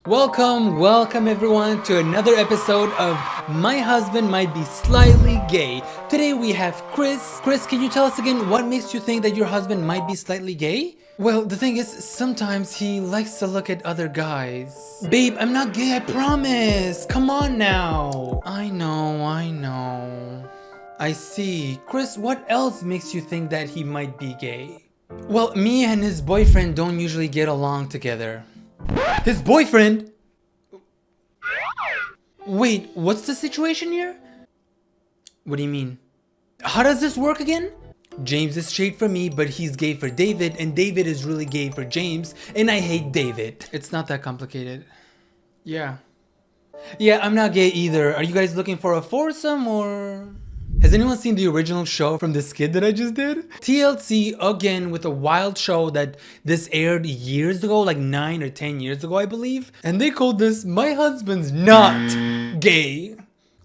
Welcome everyone to another episode of My Husband Might Be Slightly Gay. Today we have Chris. Chris, can you tell us again what makes you think that your husband might be slightly gay? Well, the thing is, sometimes he likes to look at other guys. Babe, I'm not gay, I promise. Come on now. I know. I see. Chris, what else makes you think that he might be gay? Well, me and his boyfriend don't usually get along together. His boyfriend? Wait, what's the situation here? What do you mean? How does this work again? James is straight for me, but he's gay for David, and David is really gay for James, and I hate David. It's not that complicated. Yeah, I'm not gay either. Are you guys looking for a foursome or... Has anyone seen the original show from the skit that I just did? TLC again with a wild show that this aired years ago, like 9 or 10 years ago, I believe. And they called this My Husband's Not Gay.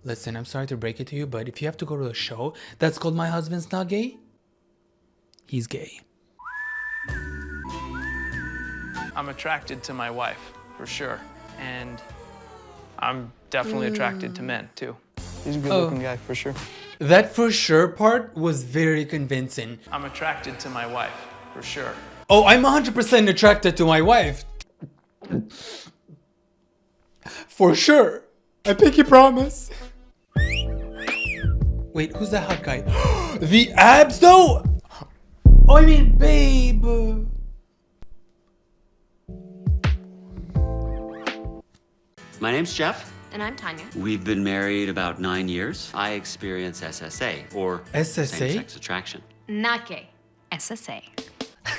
Listen, I'm sorry to break it to you, but if you have to go to a show that's called My Husband's Not Gay, he's gay. I'm attracted to my wife, for sure. And I'm definitely attracted to men, too. He's a good-looking guy, for sure. That for sure part was very convincing. I'm attracted to my wife, for sure. Oh, I'm 100% attracted to my wife. For sure. I pinky promise. Wait, who's that hot guy? The abs though? Oh, I mean, babe. My name's Jeff. And I'm Tanya. We've been married about 9 years. I experience SSA, or SSA? same-sex attraction. Not gay. SSA.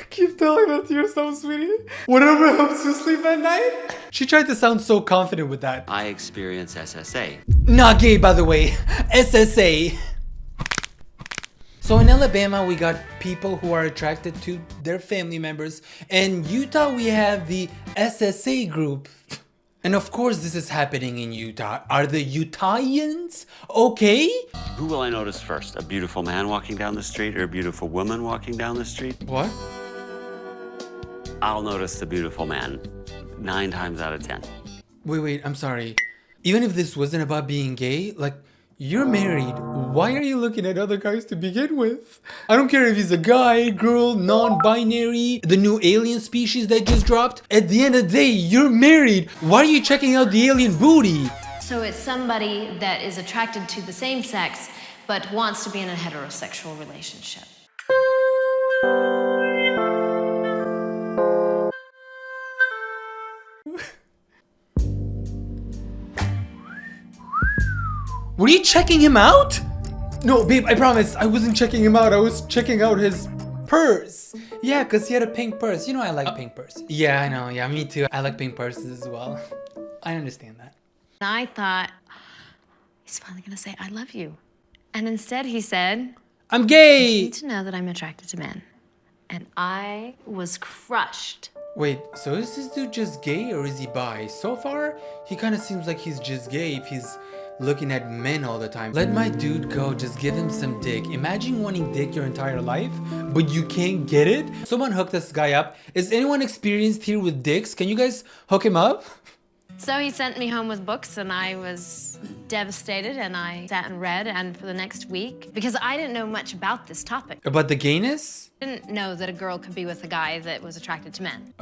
Keep telling that to yourself, sweetie. Whatever helps you sleep at night. She tried to sound so confident with that. I experience SSA. Not gay, by the way. SSA. So in Alabama, we got people who are attracted to their family members. In Utah, we have the SSA group. And of course, this is happening in Utah. Are the Utahians okay? Who will I notice first? A beautiful man walking down the street or a beautiful woman walking down the street? What? I'll notice the beautiful man 9 times out of 10. Wait, I'm sorry. Even if this wasn't about being gay, like, you're married. Why are you looking at other guys to begin with? I don't care if he's a guy, girl, non-binary, the new alien species that just dropped. At the end of the day, you're married. Why are you checking out the alien booty? So it's somebody that is attracted to the same sex, but wants to be in a heterosexual relationship. Were you checking him out? No, babe, I promise. I wasn't checking him out. I was checking out his purse. Yeah, because he had a pink purse. You know I like pink purses. Yeah, I know. Yeah, me too. I like pink purses as well. I understand that. I thought, he's finally going to say, I love you. And instead he said, I'm you gay. need to know that I'm attracted to men. And I was crushed. Wait, so is this dude just gay or is he bi? So far, he kind of seems like he's just gay if he's looking at men all the time. Let my dude go, just give him some dick. Imagine wanting dick your entire life, but you can't get it. Someone hook this guy up. Is anyone experienced here with dicks? Can you guys hook him up? So he sent me home with books, and I was devastated, and I sat and read, and for the next week, because I didn't know much about this topic. About the gayness? I didn't know that a girl could be with a guy that was attracted to men.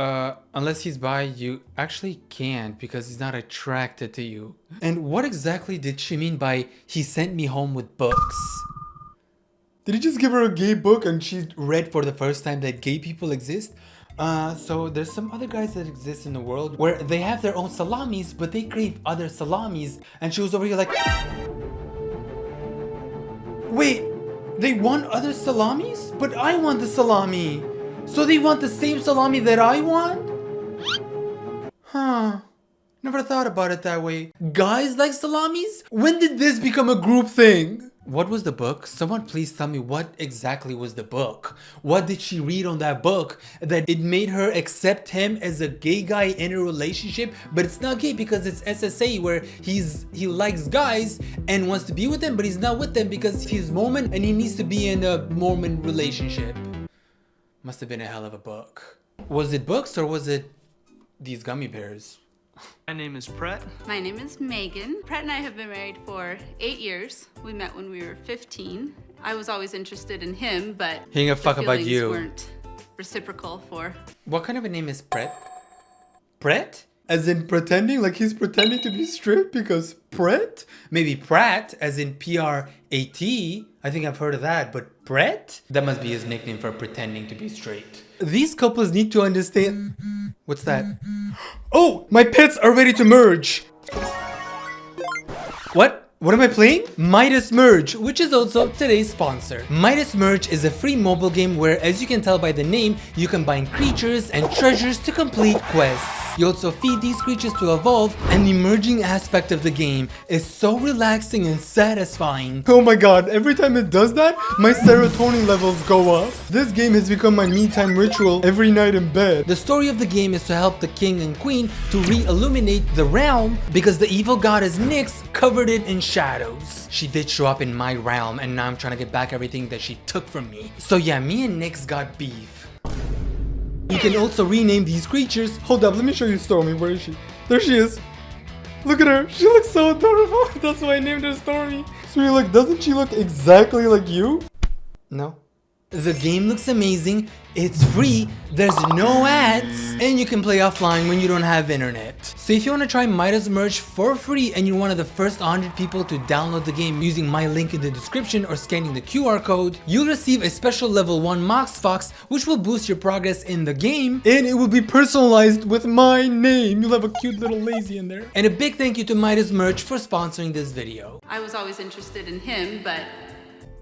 Unless he's bi, you actually can't because he's not attracted to you. And what exactly did she mean by he sent me home with books? Did he just give her a gay book and she read for the first time that gay people exist? So there's some other guys that exist in the world where they have their own salamis, but they crave other salamis. And she was over here like, wait, they want other salamis? But I want the salami. So they want the same salami that I want? Huh. Never thought about it that way. Guys like salamis? When did this become a group thing? What was the book? Someone please tell me what exactly was the book. What did she read on that book that it made her accept him as a gay guy in a relationship? But it's not gay because it's SSA where he likes guys and wants to be with them, but he's not with them because he's Mormon and he needs to be in a Mormon relationship. Must have been a hell of a book. Was it books or was it these gummy bears? My name is Brett. My name is Megan. Brett and I have been married for 8 years. We met when we were 15. I was always interested in him, but He ain't a fuck the about feelings you. weren't reciprocal for. What kind of a name is Brett? Brett? As in pretending, like he's pretending to be straight because Brett? Maybe Pratt, as in P-R-A-T. I think I've heard of that, but Brett? That must be his nickname for pretending to be straight. These couples need to understand. What's that? Oh, my pets are ready to merge. What? What am I playing? Midas Merge, which is also today's sponsor. Midas Merge is a free mobile game where, as you can tell by the name, you combine creatures and treasures to complete quests. You also feed these creatures to evolve, and the merging aspect of the game is so relaxing and satisfying. Oh my god, every time it does that, my serotonin levels go up. This game has become my me time ritual every night in bed. The story of the game is to help the king and queen to re-illuminate the realm because the evil goddess Nyx covered it in shadows. She did show up in my realm, and now I'm trying to get back everything that she took from me. So yeah, me and Nyx got beef. You can also rename these creatures. Hold up, let me show you Stormy. Where is she? There she is. Look at her. She looks so adorable. That's why I named her Stormy. So you're like, doesn't she look exactly like you? No. The game looks amazing. It's free. There's no ads. And you can play offline when you don't have internet. So if you want to try Midas Merge for free and you're one of the first 100 people to download the game using my link in the description or scanning the QR code, you'll receive a special level 1 Mox Fox which will boost your progress in the game, and it will be personalized with my name. You'll have a cute little lazy in there. And a big thank you to Midas Merge for sponsoring this video. I was always interested in him, but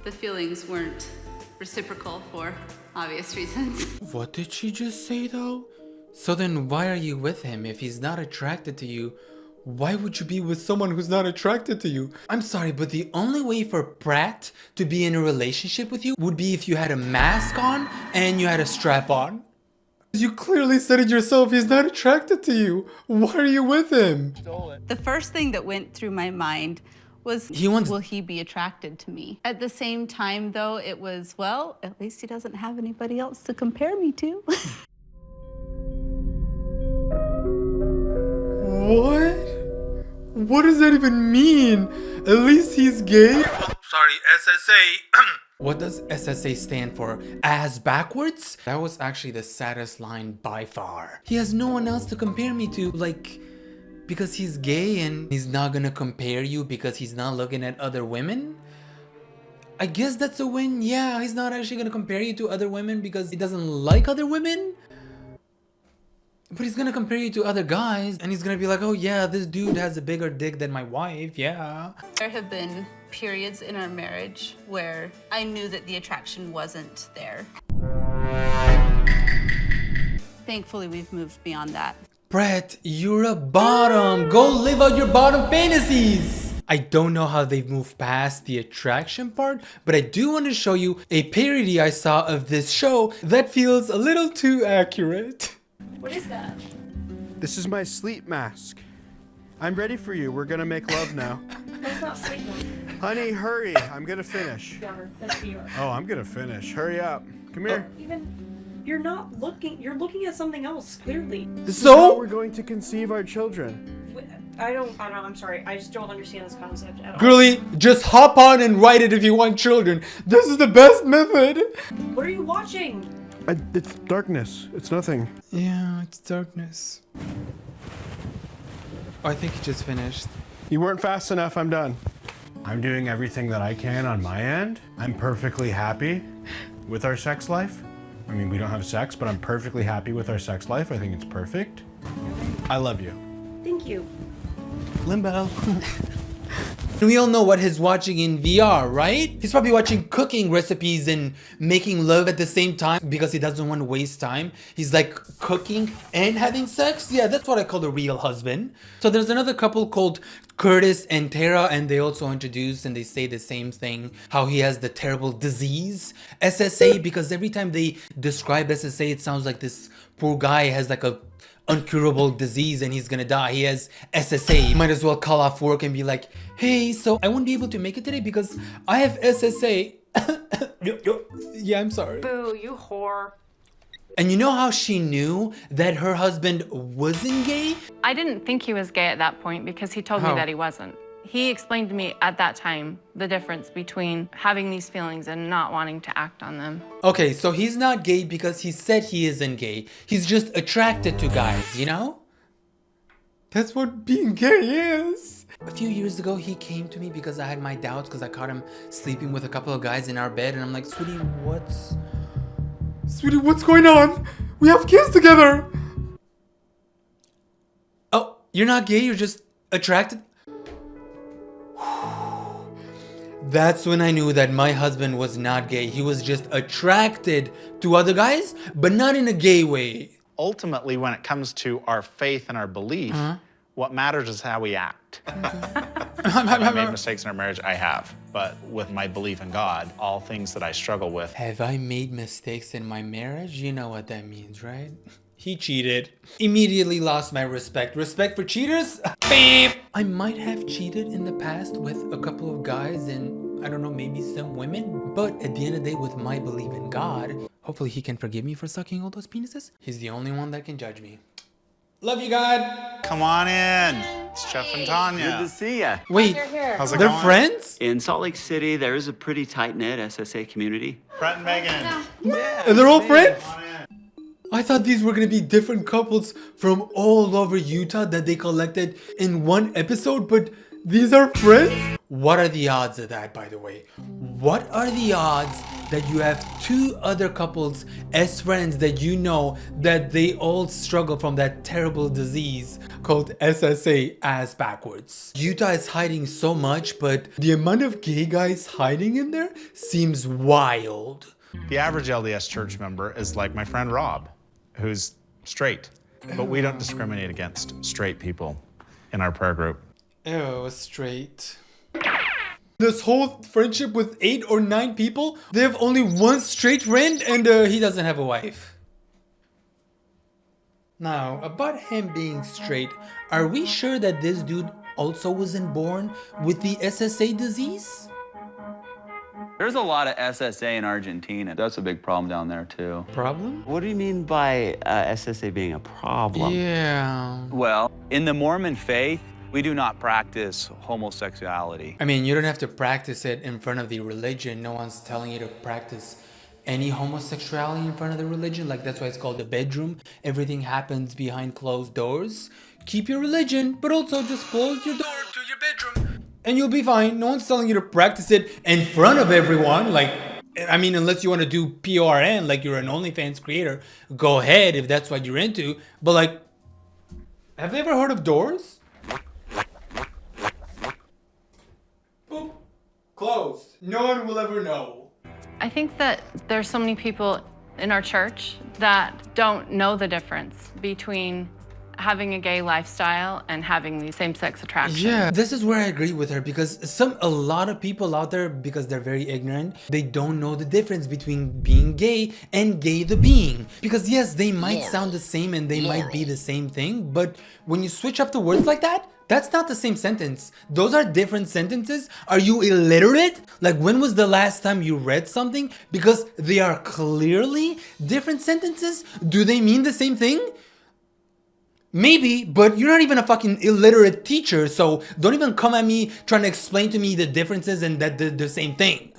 the feelings weren't reciprocal for obvious reasons. What did she just say though? So then why are you with him? If he's not attracted to you, why would you be with someone who's not attracted to you? I'm sorry, but the only way for Pratt to be in a relationship with you would be if you had a mask on and you had a strap on. You clearly said it yourself, he's not attracted to you. Why are you with him? The first thing that went through my mind was, will he be attracted to me? At the same time, though, it was, well, at least he doesn't have anybody else to compare me to. What? What does that even mean? At least he's gay? Sorry, SSA. What does SSA stand for? Ass backwards? That was actually the saddest line by far. He has no one else to compare me to, like, because he's gay and he's not gonna compare you because he's not looking at other women? I guess that's a win. Yeah, he's not actually gonna compare you to other women because he doesn't like other women. But he's gonna compare you to other guys and he's gonna be like, oh yeah, this dude has a bigger dick than my wife, yeah. There have been periods in our marriage where I knew that the attraction wasn't there. Thankfully, we've moved beyond that. Brett, you're a bottom. Go live out your bottom fantasies. I don't know how they've moved past the attraction part, but I do want to show you a parody I saw of this show that feels a little too accurate. What is that? This is my sleep mask. I'm ready for you. We're gonna make love now. That's not sleep mask. Honey, hurry. I'm gonna finish. That's VR. Oh, I'm gonna finish. Hurry up. Come here. You're not looking. You're looking at something else. Clearly. This is how we're going to conceive our children. I don't. I'm sorry. I just don't understand this concept at all. Girly, just hop on and write it if you want children. This is the best method. What are you watching? It's darkness. It's nothing. Yeah, it's darkness. Oh, I think he just finished. You weren't fast enough. I'm done. I'm doing everything that I can on my end. I'm perfectly happy with our sex life. I mean, we don't have sex, but I'm perfectly happy with our sex life. I think it's perfect. I love you. Thank you. Limbo. We all know what he's watching in VR, right? He's probably watching cooking recipes and making love at the same time because he doesn't want to waste time. He's like cooking and having sex. Yeah, that's what I call a real husband. So there's another couple called Curtis and Tara, and they also introduce and they say the same thing, how he has the terrible disease, SSA, because every time they describe SSA, it sounds like this poor guy has like a uncurable disease and he's gonna die. He has SSA. Might as well call off work and be like, hey, so I won't be able to make it today because I have SSA. Yeah, I'm sorry. Boo, you whore. And you know how she knew that her husband wasn't gay? I didn't think he was gay at that point because he told me that he wasn't. He explained to me at that time the difference between having these feelings and not wanting to act on them. Okay, so he's not gay because he said he isn't gay. He's just attracted to guys, you know? That's what being gay is. A few years ago, he came to me because I had my doubts because I caught him sleeping with a couple of guys in our bed. And I'm like, Sweetie, what's going on? We have kids together. Oh, you're not gay, you're just attracted? That's when I knew that my husband was not gay. He was just attracted to other guys, but not in a gay way. Ultimately, when it comes to our faith and our belief, what matters is how we act. Have I made mistakes in our marriage? I have. But with my belief in God, all things that I struggle with. Have I made mistakes in my marriage? You know what that means, right? He cheated. Immediately lost my respect. Respect for cheaters? Bam! I might have cheated in the past with a couple of guys and, I don't know, maybe some women. But at the end of the day, with my belief in God, hopefully he can forgive me for sucking all those penises. He's the only one that can judge me. Love you, God. Come on in. It's Jeff and Tanya. Good to see ya. Wait, How's it they're going? friends? In Salt Lake City, there is a pretty tight-knit SSA community. Brett and Megan. And they're all friends? I thought these were gonna be different couples from all over Utah that they collected in one episode, but these are friends? What are the odds of that, by the way? What are the odds that you have two other couples as friends that you know that they all struggle from that terrible disease called SSA ass backwards? Utah is hiding so much, but the amount of gay guys hiding in there seems wild. The average LDS church member is like my friend Rob, who's straight. But we don't discriminate against straight people in our prayer group. Ew, straight. This whole friendship with 8 or 9 people, they have only one straight friend and he doesn't have a wife. Now, about him being straight, are we sure that this dude also wasn't born with the SSA disease? There's a lot of SSA in Argentina. That's a big problem down there, too. Problem? What do you mean by SSA being a problem? Yeah. Well, in the Mormon faith, we do not practice homosexuality. I mean, you don't have to practice it in front of the religion. No one's telling you to practice any homosexuality in front of the religion. Like, that's why it's called the bedroom. Everything happens behind closed doors. Keep your religion, but also just close your door to your bedroom. And you'll be fine. No one's telling you to practice it in front of everyone. Like, I mean, unless you want to do PRN, like you're an OnlyFans creator, go ahead if that's what you're into. But like, have you ever heard of doors? Boop. Closed. No one will ever know. I think that there's so many people in our church that don't know the difference between having a gay lifestyle and having the same-sex attraction. Yeah, this is where I agree with her because a lot of people out there, because they're very ignorant, they don't know the difference between being gay and gay the being. Because yes, they might sound the same and they might be the same thing, but when you switch up the words like that, that's not the same sentence. Those are different sentences. Are you illiterate? Like, when was the last time you read something? Because they are clearly different sentences. Do they mean the same thing? Maybe, but you're not even a fucking illiterate teacher, so don't even come at me trying to explain to me the differences and that they're the same thing.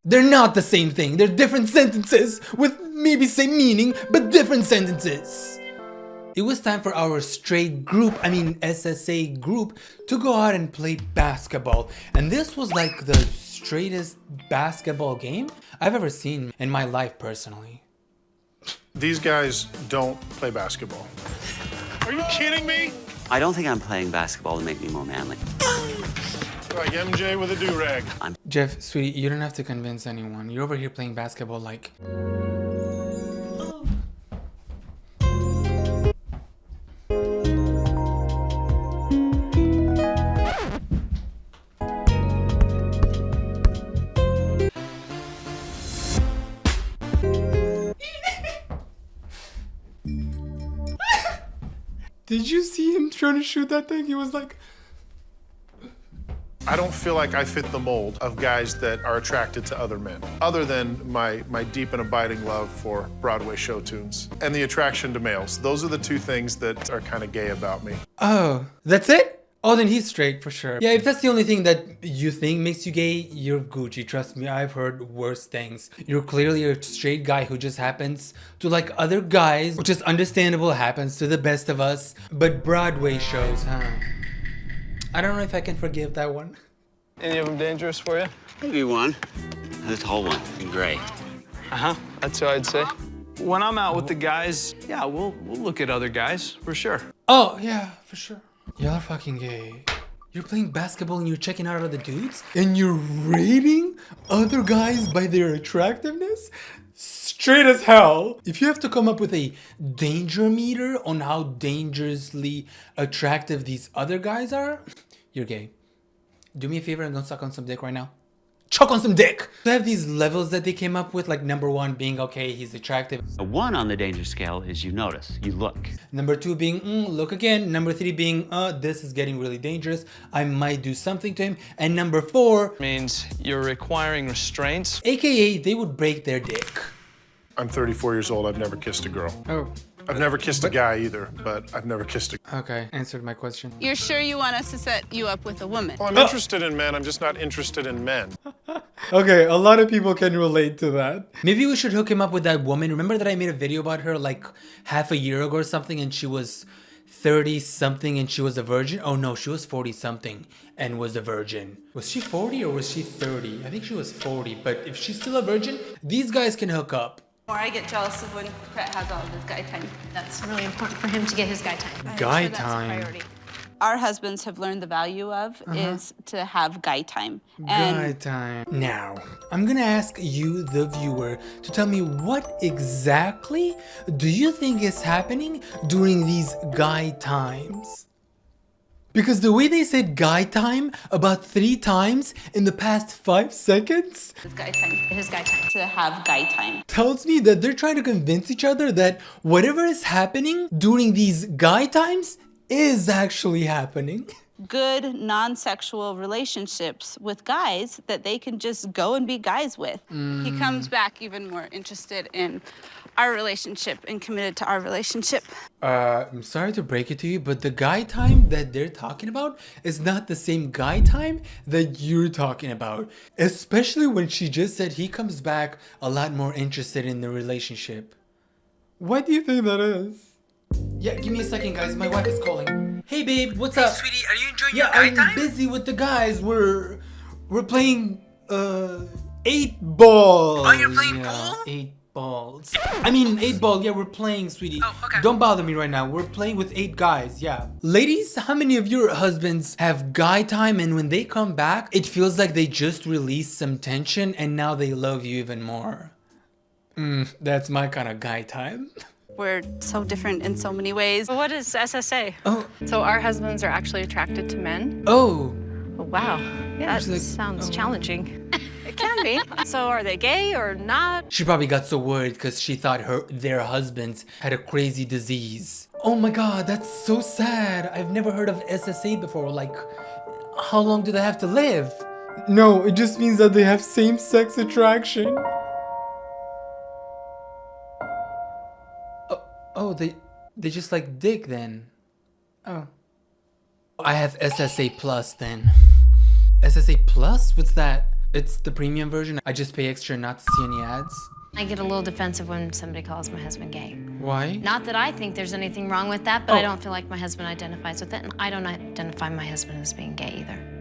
They're not the same thing. They're different sentences with maybe same meaning, but different sentences. It was time for our straight group, SSA group, to go out and play basketball. And this was like the straightest basketball game I've ever seen in my life personally. These guys don't play basketball. Are you kidding me? I don't think I'm playing basketball to make me more manly. Like MJ with a do-rag. Jeff, sweetie, you don't have to convince anyone. You're over here playing basketball like... Did you see him trying to shoot that thing? He was like... I don't feel like I fit the mold of guys that are attracted to other men, other than my deep and abiding love for Broadway show tunes and the attraction to males. Those are the two things that are kind of gay about me. Oh, that's it? Oh, then he's straight for sure. Yeah, if that's the only thing that you think makes you gay, you're Gucci. Trust me, I've heard worse things. You're clearly a straight guy who just happens to like other guys, which is understandable, happens to the best of us. But Broadway shows, huh? I don't know if I can forgive that one. Any of them dangerous for you? Maybe one. The tall one in gray. Uh-huh, that's what I'd say. When I'm out with the guys, yeah, we'll look at other guys, for sure. Oh, yeah, for sure. Y'all are fucking gay. You're playing basketball and you're checking out other dudes? And you're rating other guys by their attractiveness? Straight as hell. If you have to come up with a danger meter on how dangerously attractive these other guys are, you're gay. Do me a favor and don't suck on some dick right now. Chuck on some dick! They have these levels that they came up with, like number 1 being, okay, he's attractive. A 1 on the danger scale is you notice, you look. Number 2 being, look again. Number 3 being, this is getting really dangerous. I might do something to him. And number 4 means you're requiring restraints. AKA, they would break their dick. I'm 34 years old. I've never kissed a girl. Oh. I've never kissed a guy either, but I've never kissed a... Okay, answered my question. You're sure you want us to set you up with a woman? Well, I'm interested in men. I'm just not interested in men. Okay, a lot of people can relate to that. Maybe we should hook him up with that woman. Remember that I made a video about her like half a year ago or something, and she was 30 something and she was a virgin? Oh no, she was 40 something and was a virgin. Was she 40 or was she 30? I think she was 40, but if she's still a virgin, these guys can hook up. Or I get jealous of when Brett has all of his guy time. That's really important for him to get his guy time. Guy time. Our husbands have learned the value of is to have guy time. Guy time. Now, I'm gonna ask you, the viewer, to tell me what exactly do you think is happening during these guy times? Because the way they said guy time about 3 times in the past 5 seconds His guy time. His guy time. To have guy time. tells me that they're trying to convince each other that whatever is happening during these guy times is actually happening. Good non-sexual relationships with guys that they can just go and be guys with. He comes back even more interested in our relationship and committed to our relationship. I'm sorry to break it to you, but the guy time that they're talking about is not the same guy time that you're talking about. Especially when she just said he comes back a lot more interested in the relationship. What do you think that is? Yeah, give me a second, guys. My wife is calling. Hey, babe, what's up? Sweetie, are you enjoying your guy time? I'm busy with the guys. We're playing 8 ball. Oh, you're playing pool? 8 balls. I mean 8 ball. Yeah, we're playing, sweetie. Oh, okay. Don't bother me right now. We're playing with 8 guys. Yeah. Ladies, how many of your husbands have guy time and when they come back, it feels like they just released some tension and now they love you even more? That's my kind of guy time. We're so different in so many ways. What is SSA? Oh. So our husbands are actually attracted to men? Oh. Wow. Yeah, That sounds challenging. it can be. So are they gay or not? She probably got so worried because she thought their husbands had a crazy disease. Oh my god, that's so sad. I've never heard of SSA before. Like, how long do they have to live? No, it just means that they have same-sex attraction. Oh, they just like dick then. Oh. I have SSA Plus then. SSA Plus? What's that? It's the premium version. I just pay extra not to see any ads. I get a little defensive when somebody calls my husband gay. Why? Not that I think there's anything wrong with that, but I don't feel like my husband identifies with it, and I don't identify my husband as being gay either.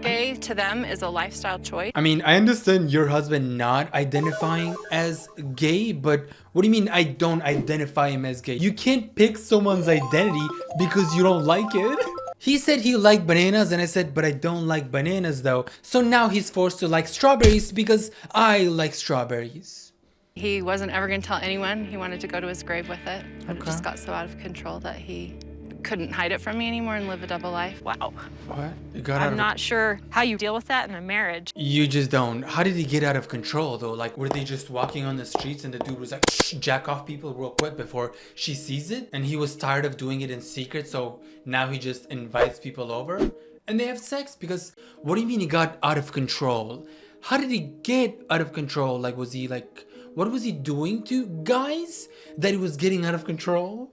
Gay to them is a lifestyle choice. I mean, I understand your husband not identifying as gay, but what do you mean I don't identify him as gay? You can't pick someone's identity because you don't like it. He said he liked bananas and I said, but I don't like bananas though. So now he's forced to like strawberries because I like strawberries. He wasn't ever going to tell anyone. He wanted to go to his grave with it. But it just got so out of control that he couldn't hide it from me anymore and live a double life. Wow. What? You got out I'm of not sure how you deal with that in a marriage. You just don't. How did he get out of control though? Like, were they just walking on the streets and the dude was like, jack off people real quick before she sees it? And he was tired of doing it in secret, so now he just invites people over and they have sex? Because what do you mean he got out of control? How did he get out of control? Like, was he like, what was he doing to guys that he was getting out of control?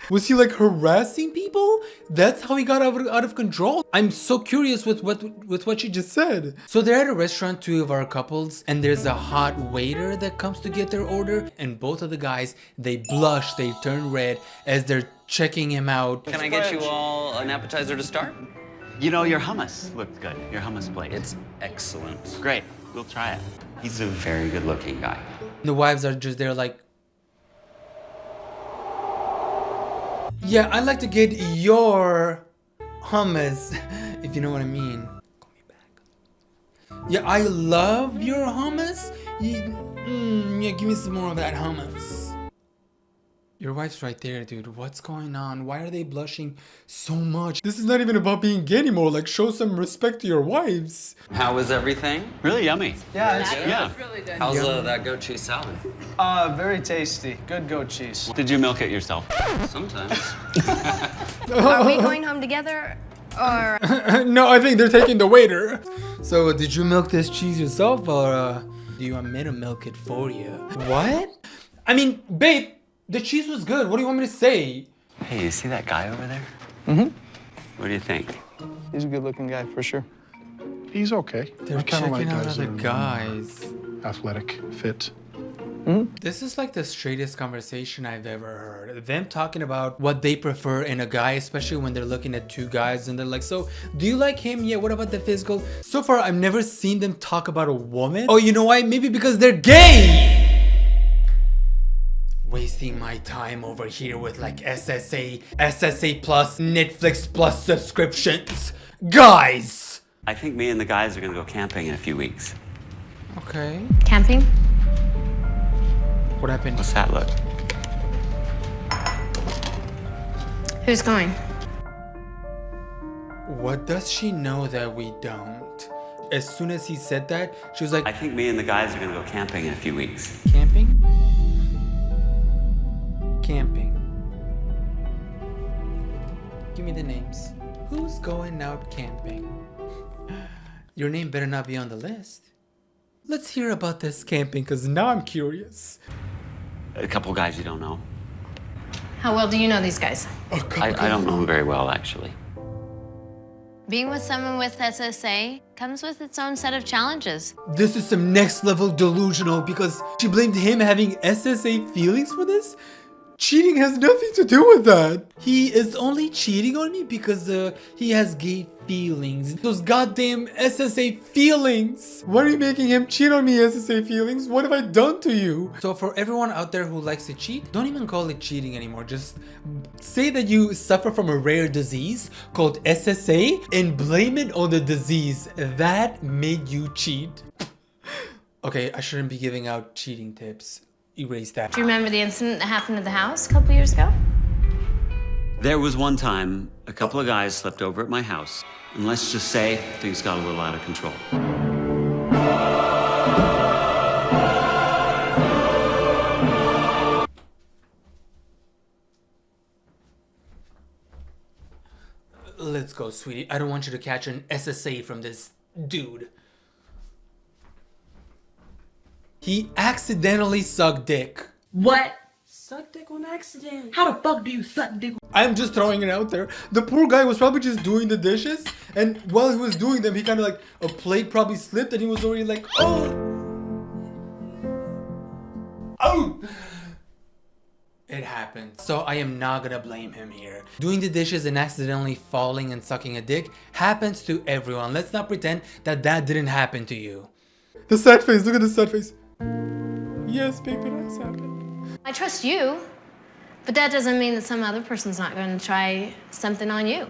Was he like harassing people? That's how he got out of control? I'm so curious with what you just said. So they're at a restaurant, two of our couples, and there's a hot waiter that comes to get their order, and both of the guys, they blush, they turn red as they're checking him out. Can I get you all an appetizer to start? You know, your hummus looked good. Your hummus plate. It's excellent. Great. We'll try it. He's a very good-looking guy. The wives are just there like, yeah, I'd like to get your hummus, if you know what I mean. Call me back. Yeah, I love your hummus. Yeah, give me some more of that hummus. Your wife's right there, dude. What's going on? Why are they blushing so much? This is not even about being gay anymore. Like, show some respect to your wives. How was everything? Really yummy. Yeah, it's Yeah. Really good. How's that goat cheese salad? very tasty. Good goat cheese. Did you milk it yourself? Sometimes. Are we going home together? Or No, I think they're taking the waiter. So, did you milk this cheese yourself, or do you want me to milk it for you? What? I mean, babe, the cheese was good. What do you want me to say? Hey, you see that guy over there? Mm-hmm. What do you think? He's a good-looking guy for sure. He's okay. They're I kinda checking out guys other that are guys. athletic, fit. This is like the straightest conversation I've ever heard. Them talking about what they prefer in a guy, especially when they're looking at two guys and they're like, so do you like him? Yeah, what about the physical? So far, I've never seen them talk about a woman. Oh, you know why? Maybe because they're gay. Wasting my time over here with like SSA plus, Netflix plus subscriptions. Guys! I think me and the guys are gonna go camping in a few weeks. Okay. camping? What happened? What's that look? Who's going? What does she know that we don't? As soon as he said that, she was like, I think me and the guys are gonna go camping in a few weeks. camping? Camping. Give me the names. Who's going out camping? Your name better not be on the list. Let's hear about this camping, because now I'm curious. A couple guys you don't know. How well do you know these guys? I don't know them very well, actually. Being with someone with SSA comes with its own set of challenges. This is some next level delusional, because she blamed him having SSA feelings for this? Cheating has nothing to do with that. He is only cheating on me because he has gay feelings. Those goddamn SSA feelings. Why are you making him cheat on me, SSA feelings? What have I done to you? So for everyone out there who likes to cheat, don't even call it cheating anymore. Just say that you suffer from a rare disease called SSA and blame it on the disease that made you cheat. Okay, I shouldn't be giving out cheating tips. Erase that. Do you remember the incident that happened at the house a couple years ago? There was one time a couple of guys slept over at my house, and let's just say things got a little out of control. Let's go, sweetie. I don't want you to catch an SSA from this dude. He accidentally sucked dick. What? Suck dick on accident? How the fuck do you suck dick? I'm just throwing it out there. The poor guy was probably just doing the dishes, and while he was doing them, he kind of like, a plate probably slipped, and he was already like, oh! Oh! It happened. So I am not gonna blame him here. Doing the dishes and accidentally falling and sucking a dick happens to everyone. Let's not pretend that that didn't happen to you. The sad face, look at the sad face. Yes, baby, that's happened. I trust you, but that doesn't mean that some other person's not going to try something on you.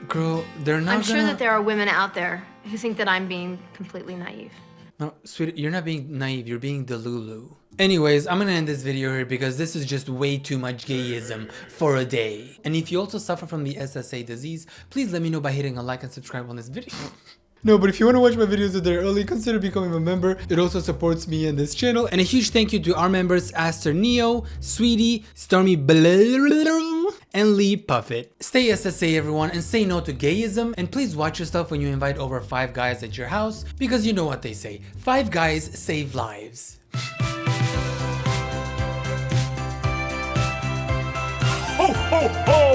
Girl, they're not I'm sure gonna... that there are women out there who think that I'm being completely naive. No, sweetie, you're not being naive, you're being delulu. Anyways, I'm gonna end this video here because this is just way too much gayism for a day. And if you also suffer from the SSA disease, please let me know by hitting a like and subscribe on this video. No, but if you want to watch my videos a day early, consider becoming a member. It also supports me and this channel. And a huge thank you to our members, Aster Neo, Sweetie, Stormy Blue, and Lee Puffett. Stay SSA everyone, and say no to gayism. And please watch yourself when you invite over 5 guys at your house, because you know what they say, 5 guys save lives. Ho, ho, ho!